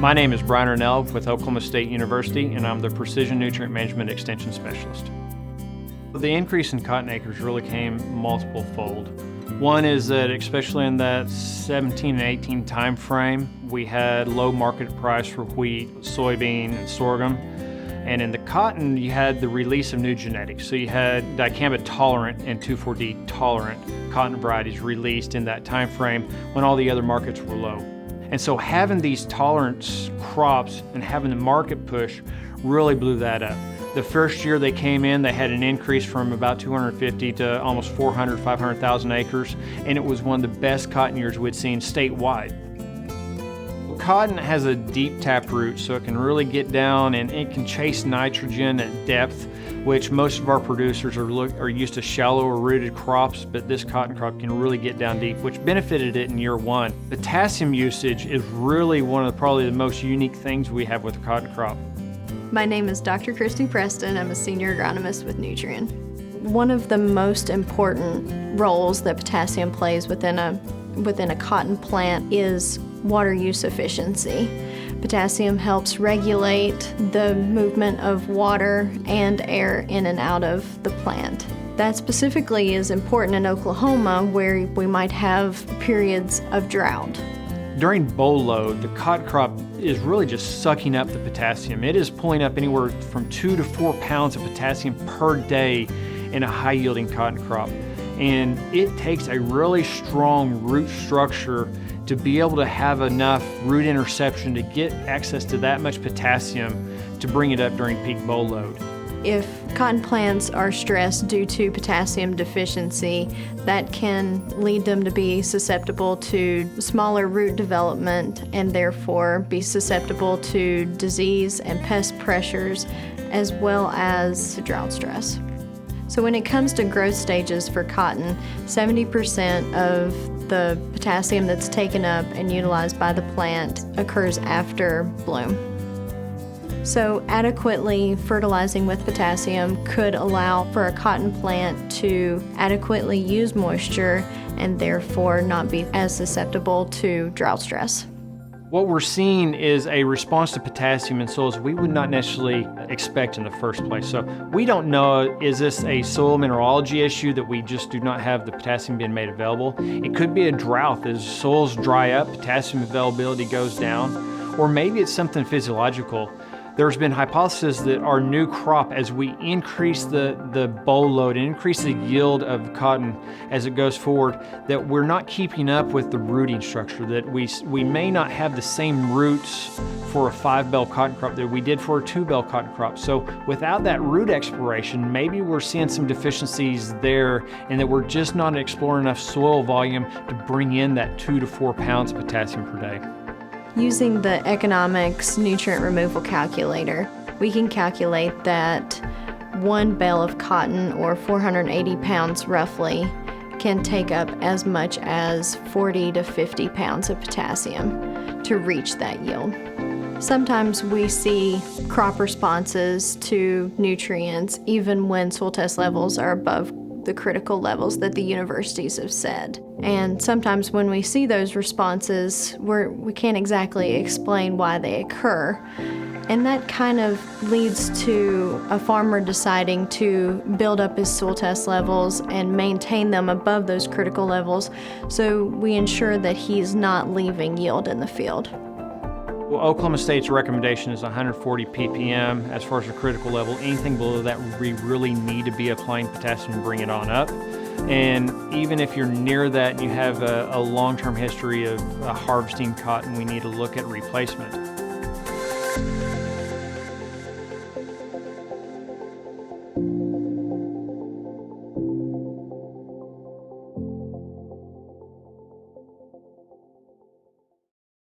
My name is Brian Arnall with Oklahoma State University, and I'm the Precision Nutrient Management Extension Specialist. The increase in cotton acres really came multiple fold. One is that especially in that 17 and 18 time frame, we had low market price for wheat, soybean, and sorghum. And in the cotton, you had the release of new genetics. So you had dicamba tolerant and 2,4-D tolerant cotton varieties released in that time frame when all the other markets were low. And so having these tolerance crops and having the market push really blew that up. The first year they came in, they had an increase from about 250 to almost 400, 500,000 acres, and it was one of the best cotton years we'd seen statewide. Cotton has a deep taproot, so it can really get down and it can chase nitrogen at depth, which most of our producers are used to shallower rooted crops, but this cotton crop can really get down deep, which benefited it in year one. Potassium usage is really one of probably the most unique things we have with the cotton crop. My name is Dr. Cristie Preston. I'm a senior agronomist with Nutrien. One of the most important roles that potassium plays within a cotton plant is water use efficiency. Potassium helps regulate the movement of water and air in and out of the plant. That specifically is important in Oklahoma, where we might have periods of drought. During boll load, the cotton crop is really just sucking up the potassium. It is pulling up anywhere from 2 to 4 pounds of potassium per day in a high-yielding cotton crop. And it takes a really strong root structure to be able to have enough root interception to get access to that much potassium to bring it up during peak boll load. If cotton plants are stressed due to potassium deficiency, that can lead them to be susceptible to smaller root development and therefore be susceptible to disease and pest pressures as well as drought stress. So when it comes to growth stages for cotton, 70% of the potassium that's taken up and utilized by the plant occurs after bloom. So adequately fertilizing with potassium could allow for a cotton plant to adequately use moisture and therefore not be as susceptible to drought stress. What we're seeing is a response to potassium in soils we would not necessarily expect in the first place. So we don't know, is this a soil mineralogy issue that we just do not have the potassium being made available? It could be a drought. As soils dry up, potassium availability goes down. Or maybe it's something physiological. There's been hypothesis that our new crop, as we increase the boll load and increase the yield of cotton as it goes forward, that we're not keeping up with the rooting structure, that we may not have the same roots for a 5-bell cotton crop that we did for a 2-bell cotton crop. So without that root exploration, maybe we're seeing some deficiencies there and that we're just not exploring enough soil volume to bring in that 2 to 4 pounds of potassium per day. Using the eKonomics nutrient removal calculator, we can calculate that 1 bale of cotton, or 480 pounds roughly, can take up as much as 40 to 50 pounds of potassium to reach that yield. Sometimes we see crop responses to nutrients even when soil test levels are above the critical levels that the universities have said. And sometimes when we see those responses, we can't exactly explain why they occur. And that kind of leads to a farmer deciding to build up his soil test levels and maintain them above those critical levels, so we ensure that he's not leaving yield in the field. Well, Oklahoma State's recommendation is 140 ppm as far as the critical level. Anything below that, we really need to be applying potassium to bring it on up. And even if you're near that and you have a long-term history of harvesting cotton, we need to look at replacement.